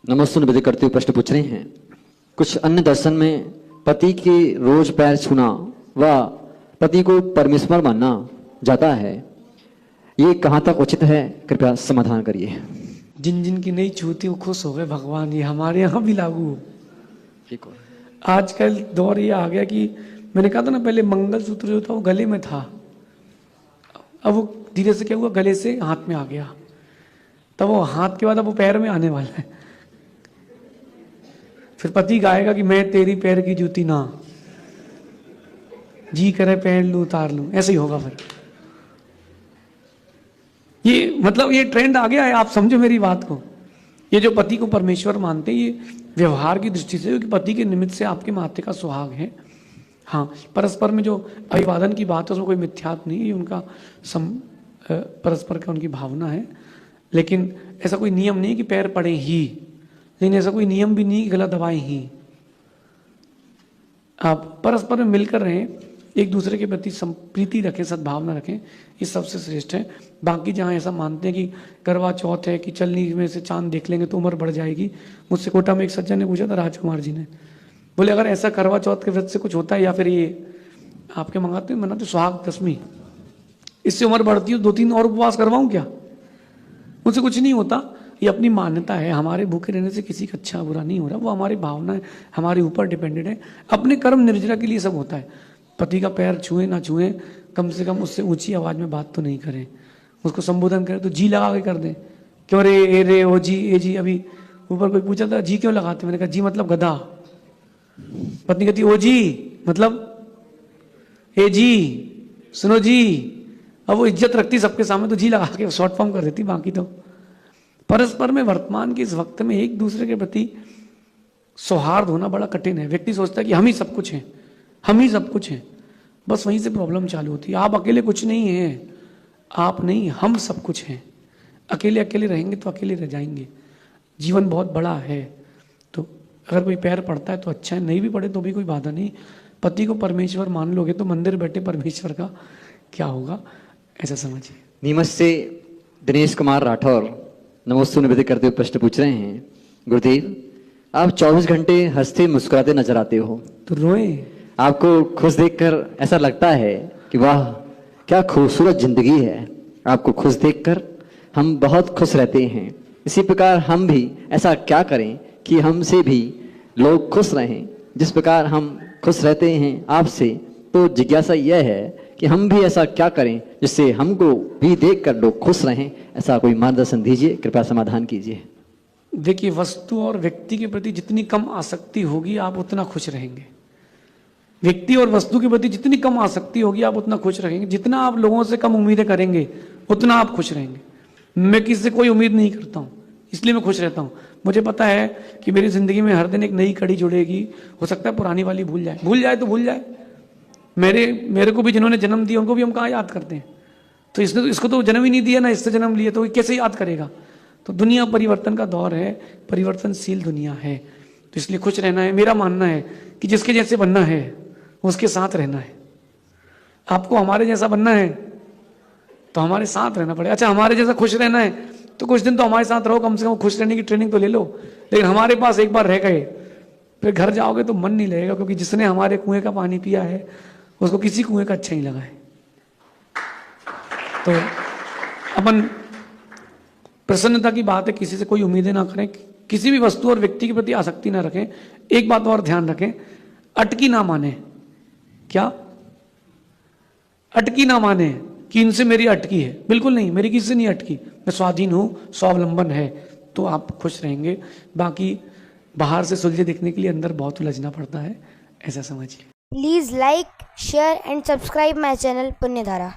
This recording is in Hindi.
नमस्ते निवेदन करते हुए प्रश्न पूछ रहे हैं। कुछ अन्य दर्शन में पति के रोज पैर छूना व पति को परमेश्वर मानना जाता है, ये कहाँ तक उचित है? कृपया समाधान करिए। जिन जिन की नहीं छूती वो खुश हो गए भगवान, ये हमारे यहाँ भी लागू हो। ठीक हो। आजकल दौर ये आ गया कि मैंने कहा था ना, पहले मंगलसूत्र जो था वो गले में था, अब वो धीरे से क्या हुआ, गले से हाथ में आ गया, तब वो हाथ के बाद अब वो पैर में आने वाला है। फिर पति गाएगा कि मैं तेरी पैर की जूती ना, जी करे पहन लूं उतार लूं, ऐसे ही होगा। फिर ये मतलब ये ट्रेंड आ गया है, आप समझो मेरी बात को। ये जो पति को परमेश्वर मानते हैं, ये व्यवहार की दृष्टि से, क्योंकि पति के निमित्त से आपके माथे का सुहाग है। हाँ, परस्पर में जो अभिवादन की बात है उसमें कोई मिथ्यात्व नहीं है, ये उनका परस्पर का उनकी भावना है। लेकिन ऐसा कोई नियम नहीं कि पैर पड़े ही, लेकिन ऐसा कोई नियम भी नहीं कि गला दबाएं ही। आप परस्पर में मिलकर रहें, एक दूसरे के प्रति प्रीति रखें, सद्भावना रखें, ये सबसे श्रेष्ठ है। बाकी जहाँ ऐसा मानते हैं कि करवा चौथ है कि चलनी में से चांद देख लेंगे तो उम्र बढ़ जाएगी। मुझसे कोटा में एक सज्जन ने पूछा था, राजकुमार जी ने, बोले अगर ऐसा करवा चौथ के व्रत से कुछ होता है या फिर ये आपके मंगाते हैं मनाते सुहाग दशमी, इससे उम्र बढ़ती है, 2-3 और उपवास करवाऊं क्या? मुझसे कुछ नहीं होता। ये अपनी मान्यता है, हमारे भूखे रहने से किसी का अच्छा बुरा नहीं हो रहा, वो हमारी भावना है, हमारे ऊपर डिपेंडेड है। अपने कर्म निर्जरा के लिए सब होता है। पति का पैर छुए ना छुए, कम से कम उससे ऊंची आवाज में बात तो नहीं करें। उसको संबोधन करें तो जी लगा के कर दें, क्यों रे ए रे ओ जी ए जी। अभी ऊपर कोई पूछा था जी क्यों लगाते, मैंने कहा जी मतलब गधा। पत्नी कहती ओ जी मतलब ए जी, सुनो जी। अब वो इज्जत रखती सबके सामने तो जी लगा के शॉर्ट फॉर्म कर देती, बाकी तो परस्पर में वर्तमान के इस वक्त में एक दूसरे के प्रति सौहार्द होना बड़ा कठिन है। व्यक्ति सोचता है कि हम ही सब कुछ हैं, हम ही सब कुछ हैं, बस वहीं से प्रॉब्लम चालू होती है। आप अकेले कुछ नहीं हैं, आप नहीं, हम सब कुछ हैं। अकेले अकेले रहेंगे तो अकेले रह जाएंगे। जीवन बहुत बड़ा है, तो अगर कोई पैर पड़ता है तो अच्छा है, नहीं भी पड़े तो भी कोई बाधा नहीं। पति को परमेश्वर मान लोगे तो मंदिर बैठे परमेश्वर का क्या होगा, ऐसा समझिए। नीमच से दिनेश कुमार राठौर नमस्ते निवेदन करते हुए प्रश्न पूछ रहे हैं। गुरुदेव, आप 24 घंटे हंसते मुस्कुराते नजर आते हो, तो रोए। आपको खुश देखकर ऐसा लगता है कि वाह क्या खूबसूरत जिंदगी है। आपको खुश देखकर हम बहुत खुश रहते हैं। इसी प्रकार हम भी ऐसा क्या करें कि हमसे भी लोग खुश रहें, जिस प्रकार हम खुश रहते हैं आपसे। तो जिज्ञासा यह है कि हम भी ऐसा क्या करें जिससे हमको भी देखकर लोग खुश रहें। ऐसा कोई मार्गदर्शन दीजिए, कृपया समाधान कीजिए। देखिए, वस्तु और व्यक्ति के प्रति जितनी कम आसक्ति होगी आप उतना खुश रहेंगे। व्यक्ति और वस्तु के प्रति जितनी कम आसक्ति होगी आप उतना खुश रहेंगे। जितना आप लोगों से कम उम्मीदें करेंगे उतना आप खुश रहेंगे। मैं किसी से कोई उम्मीद नहीं करता हूँ, इसलिए मैं खुश रहता हूँ। मुझे पता है कि मेरी जिंदगी में हर दिन एक नई कड़ी जुड़ेगी। हो सकता है पुरानी वाली भूल जाए तो भूल जाए। मेरे को भी जिन्होंने जन्म दिया उनको भी हम कहाँ याद करते हैं? तो इसको तो जन्म ही नहीं दिया ना, इससे जन्म लिया, तो कैसे याद करेगा? तो दुनिया परिवर्तन का दौर है, परिवर्तनशील दुनिया है, तो इसलिए खुश रहना है। मेरा मानना है कि जिसके जैसे बनना है उसके साथ रहना है। आपको हमारे जैसा बनना है तो हमारे साथ रहना पड़ेगा। अच्छा, हमारे जैसा खुश रहना है तो कुछ दिन तो हमारे साथ रहो, कम से कम खुश रहने की ट्रेनिंग तो ले लो। लेकिन हमारे पास एक बार रह गए फिर घर जाओगे तो मन नहीं लगेगा, क्योंकि जिसने हमारे कुएं का पानी पिया है उसको किसी कुएं का अच्छा ही लगा है। तो अपन प्रसन्नता की बात है, किसी से कोई उम्मीदें ना करें, किसी भी वस्तु और व्यक्ति के प्रति आसक्ति ना रखें। एक बात और ध्यान रखें, अटकी ना माने। क्या अटकी ना माने कि इनसे मेरी अटकी है? बिल्कुल नहीं, मेरी किसी से नहीं अटकी, मैं स्वाधीन हूं, स्वावलंबन है, तो आप खुश रहेंगे। बाकी बाहर से सुलझे दिखने के लिए अंदर बहुत उलझना पड़ता है, ऐसा समझिए। Please like, share and subscribe my channel पुण्यधारा।